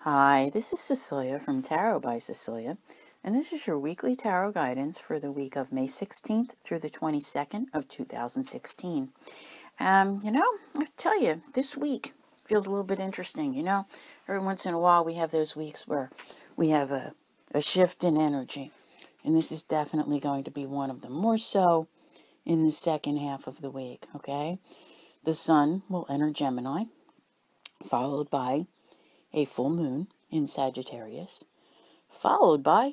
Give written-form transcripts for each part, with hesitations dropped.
Hi, this is Cecilia from Tarot by Cecilia, and this is your weekly tarot guidance for the week of May 16th through the 22nd of 2016. I tell you, this week feels a little bit interesting. Every once in a while we have those weeks where we have a shift in energy, and this is definitely going to be one of them, more so in the second half of the week, okay? The sun will enter Gemini, followed by a full moon in Sagittarius, followed by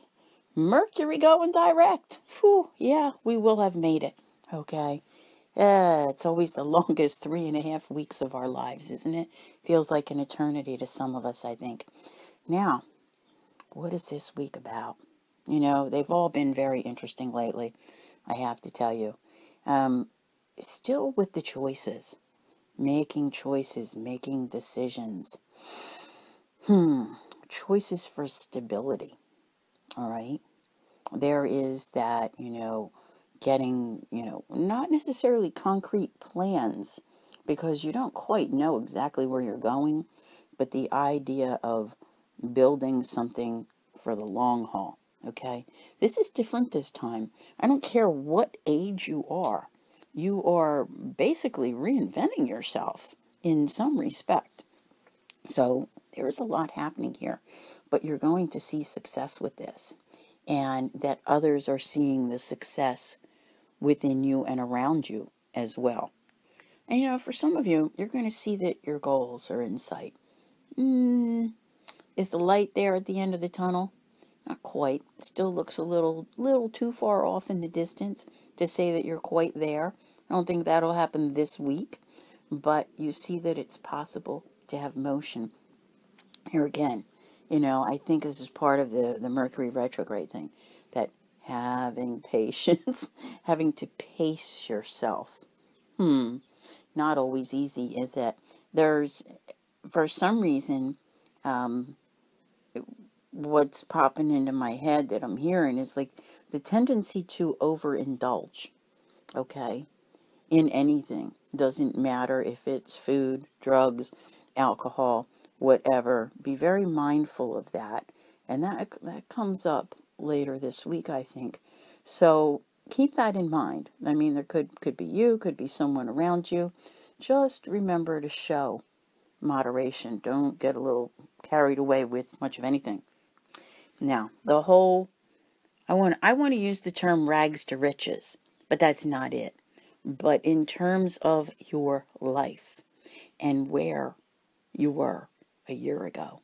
Mercury going direct. Whew, yeah, we will have made it. Okay. It's always the longest 3.5 weeks of our lives, isn't it? Feels like an eternity to some of us, I think. Now, what is this week about? They've all been very interesting lately, I have to tell you. Still with the choices, making decisions. Choices for stability, all right? There is that, getting, not necessarily concrete plans because you don't quite know exactly where you're going, but the idea of building something for the long haul, okay? This is different this time. I don't care what age you are basically reinventing yourself in some respect. So there's a lot happening here, but you're going to see success with this, and that others are seeing the success within you and around you as well. And for some of you, you're going to see that your goals are in sight. Is the light there at the end of the tunnel? Not quite. Still looks a little too far off in the distance to say that you're quite there. I don't think that'll happen this week, but you see that it's possible to have motion. Here again, I think this is part of the Mercury retrograde thing, that having patience, having to pace yourself. Not always easy, is it? There's, for some reason, what's popping into my head that I'm hearing is like the tendency to overindulge, okay, in anything. Doesn't matter if it's food, drugs, alcohol, whatever. Be very mindful of that. And that comes up later this week, I think. So keep that in mind. I mean, there could be you, could be someone around you. Just remember to show moderation. Don't get a little carried away with much of anything. Now, I want to use the term rags to riches, but that's not it. But in terms of your life and where you were a year ago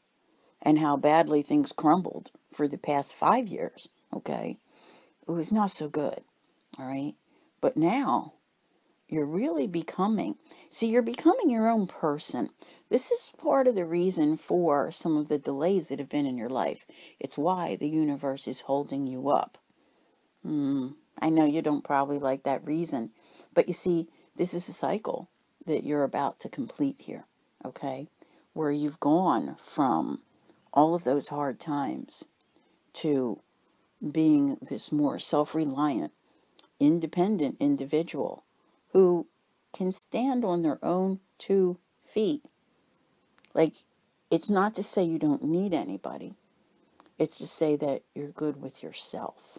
and how badly things crumbled for the past 5 years, okay, it was not so good, all right? But now you're really you're becoming your own person. This is part of the reason for some of the delays that have been in your life. It's why the universe is holding you up. I know you don't probably like that reason, but you see, this is a cycle that you're about to complete here, okay? Where you've gone from all of those hard times to being this more self-reliant, independent individual who can stand on their own 2 feet. Like, it's not to say you don't need anybody. It's to say that you're good with yourself.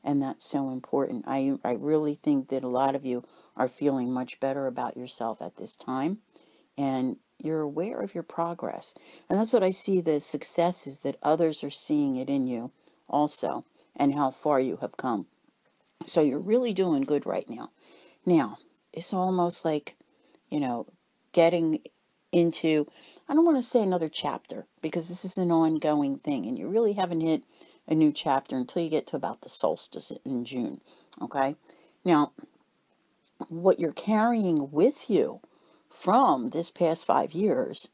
And that's so important. I really think that a lot of you are feeling much better about yourself at this time. And you're aware of your progress. And that's what I see, the success is that others are seeing it in you also, and how far you have come. So you're really doing good right now. Now, it's almost like, getting into, I don't want to say another chapter, because this is an ongoing thing, and you really haven't hit a new chapter until you get to about the solstice in June, okay? Now, what you're carrying with you from this past 5 years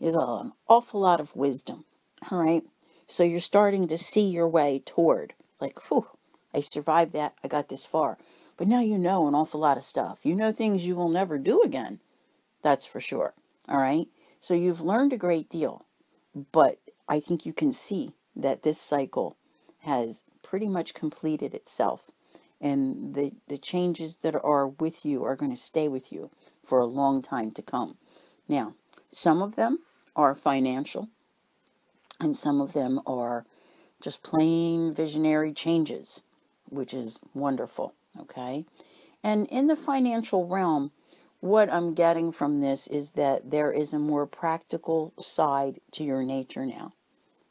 is an awful lot of wisdom, all right? So you're starting to see your way toward, like, whew, I survived that, I got this far. But now you know an awful lot of stuff. You know things you will never do again, that's for sure, all right? So you've learned a great deal, but I think you can see that this cycle has pretty much completed itself. And the changes that are with you are going to stay with you for a long time to come. Now, some of them are financial. And some of them are just plain visionary changes, which is wonderful. Okay. And in the financial realm, what I'm getting from this is that there is a more practical side to your nature now.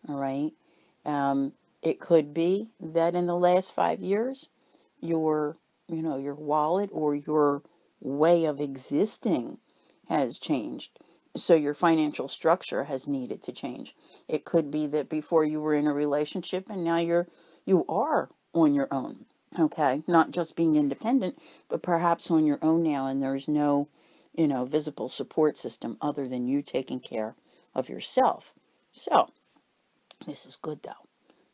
All right. It could be that in the last 5 years, your, your wallet or your way of existing has changed. So your financial structure has needed to change. It could be that before you were in a relationship and now you are on your own. Okay, not just being independent, but perhaps on your own now, and there's no, visible support system other than you taking care of yourself. So, this is good though.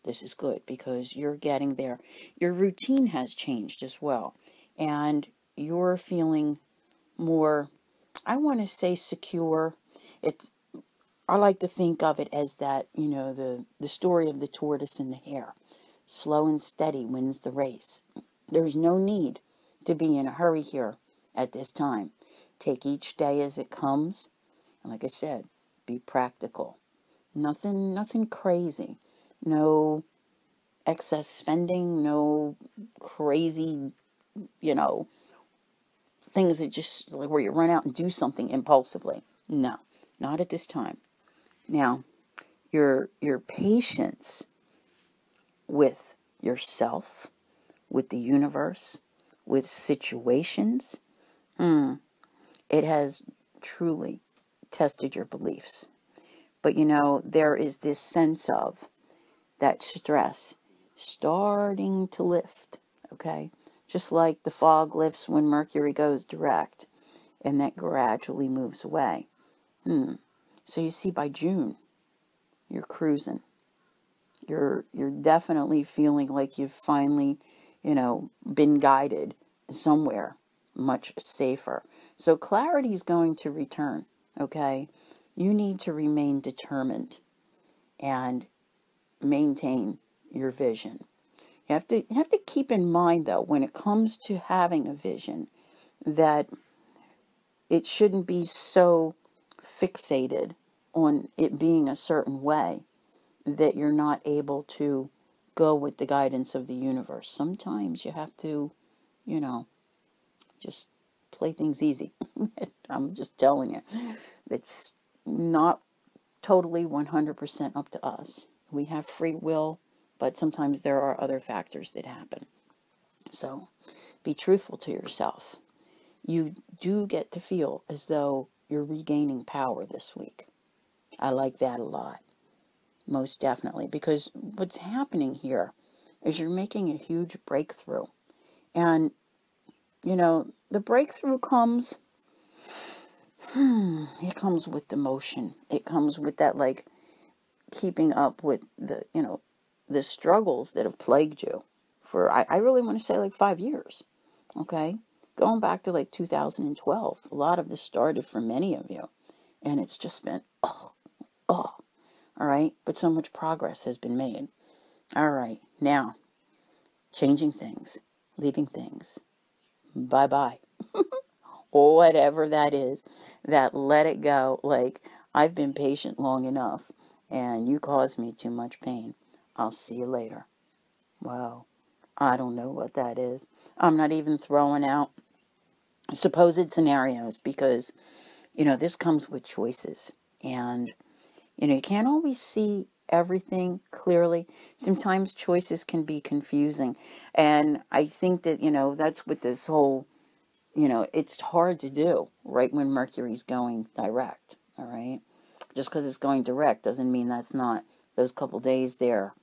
This is good because you're getting there. Your routine has changed as well, and you're feeling more, I want to say, secure. It's I like to think of it as that, the story of the tortoise and the hare. Slow and steady wins the race. There's no need to be in a hurry here at this time. Take each day as it comes. And like I said, be practical. Nothing crazy. No excess spending, no crazy, you know, things that just like where you run out and do something impulsively. No, not at this time. Now, your patience with yourself, with the universe, with situations, it has truly tested your beliefs. But there is this sense of that stress starting to lift, okay? Just like the fog lifts when Mercury goes direct, and that gradually moves away. So you see, by June, you're cruising. You're definitely feeling like you've finally, been guided somewhere much safer. So clarity is going to return, okay? You need to remain determined and maintain your vision. You have to keep in mind though, when it comes to having a vision, that it shouldn't be so fixated on it being a certain way that you're not able to go with the guidance of the universe. Sometimes you have to, you know, just play things easy. I'm just telling you. It's not totally 100% up to us. We have free will, but sometimes there are other factors that happen. So be truthful to yourself. You do get to feel as though you're regaining power this week. I like that a lot. Most definitely. Because what's happening here is you're making a huge breakthrough. And, the breakthrough comes, it comes with emotion. It comes with that, like, keeping up with the struggles that have plagued you for, I really want to say, like 5 years. Okay? Going back to like 2012. A lot of this started for many of you. And it's just been, all right? But so much progress has been made. All right. Now, changing things, leaving things. Bye-bye. Whatever that is, that let it go. Like, I've been patient long enough, and you caused me too much pain. I'll see you later. Wow. I don't know what that is. I'm not even throwing out supposed scenarios because, this comes with choices. And, you can't always see everything clearly. Sometimes choices can be confusing. And I think that, that's what this whole, it's hard to do right when Mercury's going direct. All right. Just because it's going direct doesn't mean that's not, those couple days there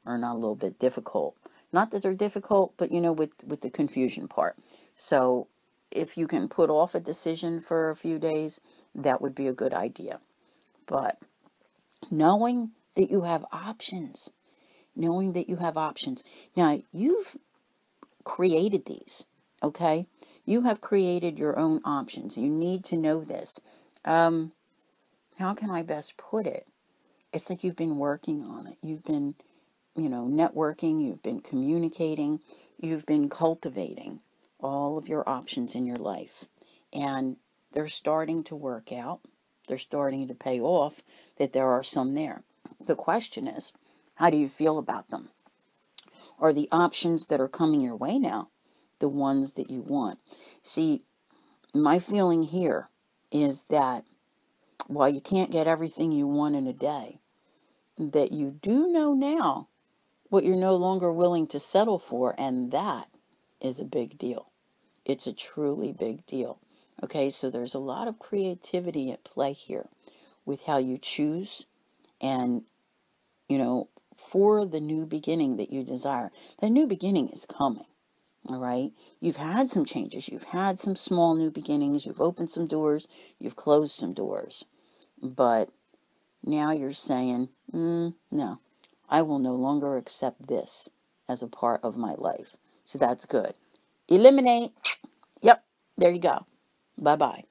are not a little bit difficult. Not that they're difficult, but, with the confusion part. So if you can put off a decision for a few days, that would be a good idea. But knowing that you have options, Now, you've created these, okay? You have created your own options. You need to know this. How can I best put it? It's like you've been working on it. You've been, networking. You've been communicating. You've been cultivating all of your options in your life. And they're starting to work out. They're starting to pay off, that there are some there. The question is, how do you feel about them? Are the options that are coming your way now the ones that you want? See, my feeling here is that while you can't get everything you want in a day, that you do know now what you're no longer willing to settle for, and that is a big deal. It's a truly big deal. Okay, so there's a lot of creativity at play here with how you choose and, for the new beginning that you desire. The new beginning is coming. All right. You've had some changes. You've had some small new beginnings. You've opened some doors. You've closed some doors. But now you're saying, no, I will no longer accept this as a part of my life. So that's good. Eliminate. Yep. There you go. Bye-bye.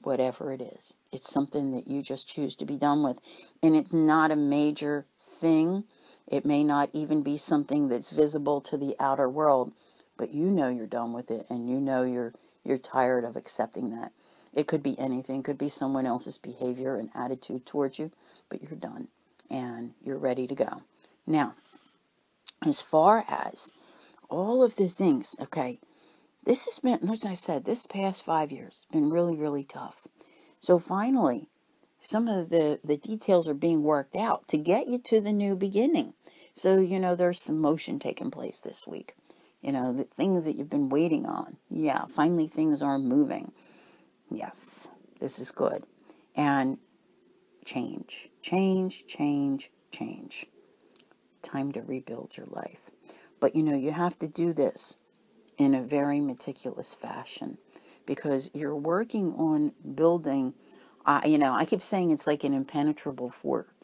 Whatever it is. It's something that you just choose to be done with. And it's not a major thing. It may not even be something that's visible to the outer world, but you know you're done with it, and you know you're tired of accepting that. It could be anything. It could be someone else's behavior and attitude towards you, but you're done, and you're ready to go. Now, as far as all of the things, okay, this has been, as I said, this past 5 years has been really, really tough. So finally, some of the details are being worked out to get you to the new beginning. So, there's some motion taking place this week. The things that you've been waiting on. Yeah, finally things are moving. Yes, this is good. And change. Time to rebuild your life. But, you have to do this in a very meticulous fashion because you're working on building. I keep saying it's like an impenetrable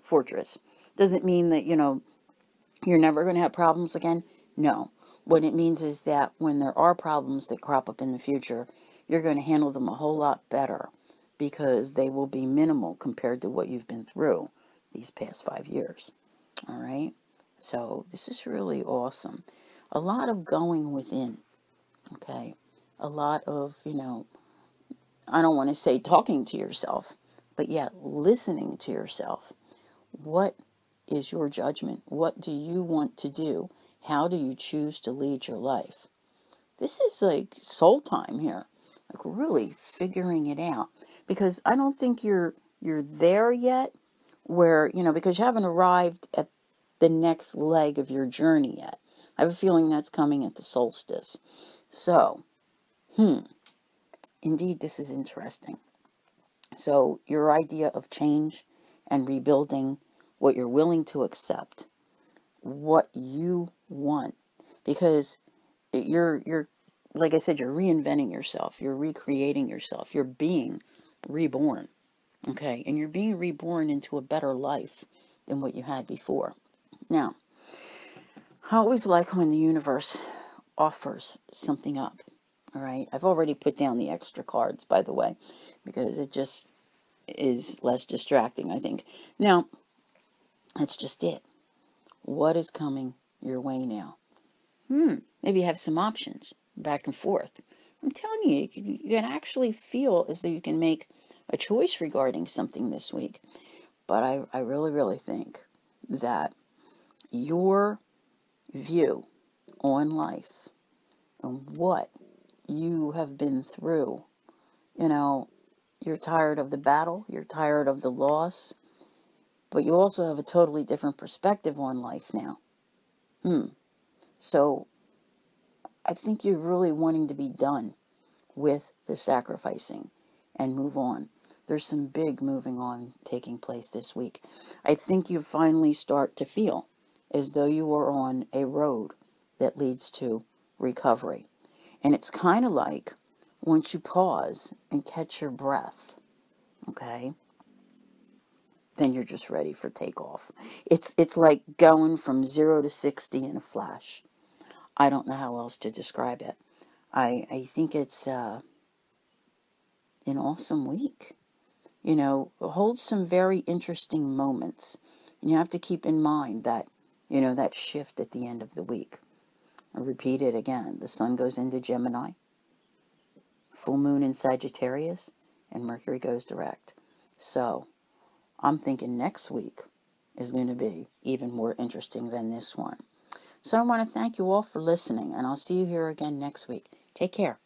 fortress. Doesn't mean that, you're never going to have problems again. No. What it means is that when there are problems that crop up in the future, you're going to handle them a whole lot better because they will be minimal compared to what you've been through these past 5 years. All right? So this is really awesome. A lot of going within, okay? A lot of, I don't want to say talking to yourself, but yet listening to yourself. What is your judgment? What do you want to do? How do you choose to lead your life? This is like soul time here, like really figuring it out. Because I don't think you're there yet, where because you haven't arrived at the next leg of your journey yet. I have a feeling that's coming at the solstice. So, indeed, this is interesting. So, your idea of change and rebuilding, what you're willing to accept, what you want, because you're like I said, you're reinventing yourself, you're recreating yourself, you're being reborn, okay, and you're being reborn into a better life than what you had before. Now, I always like when the universe offers something up. All right, I've already put down the extra cards, by the way, because it just is less distracting, I think. Now, that's just it. What is coming your way now? Maybe you have some options back and forth. I'm telling you, you can actually feel as though you can make a choice regarding something this week. But I really, really think that your view on life and what you have been through, you're tired of the battle, you're tired of the loss, but you also have a totally different perspective on life now. So I think you're really wanting to be done with the sacrificing and move on. There's some big moving on taking place this week. I think you finally start to feel as though you are on a road that leads to recovery. And it's kind of like once you pause and catch your breath, okay, then you're just ready for takeoff. It's like going from 0 to 60 in a flash. I don't know how else to describe it. I think it's an awesome week. Holds some very interesting moments. And you have to keep in mind that, that shift at the end of the week. I'll repeat it again. The sun goes into Gemini, full moon in Sagittarius, and Mercury goes direct. So, I'm thinking next week is going to be even more interesting than this one. So I want to thank you all for listening, and I'll see you here again next week. Take care.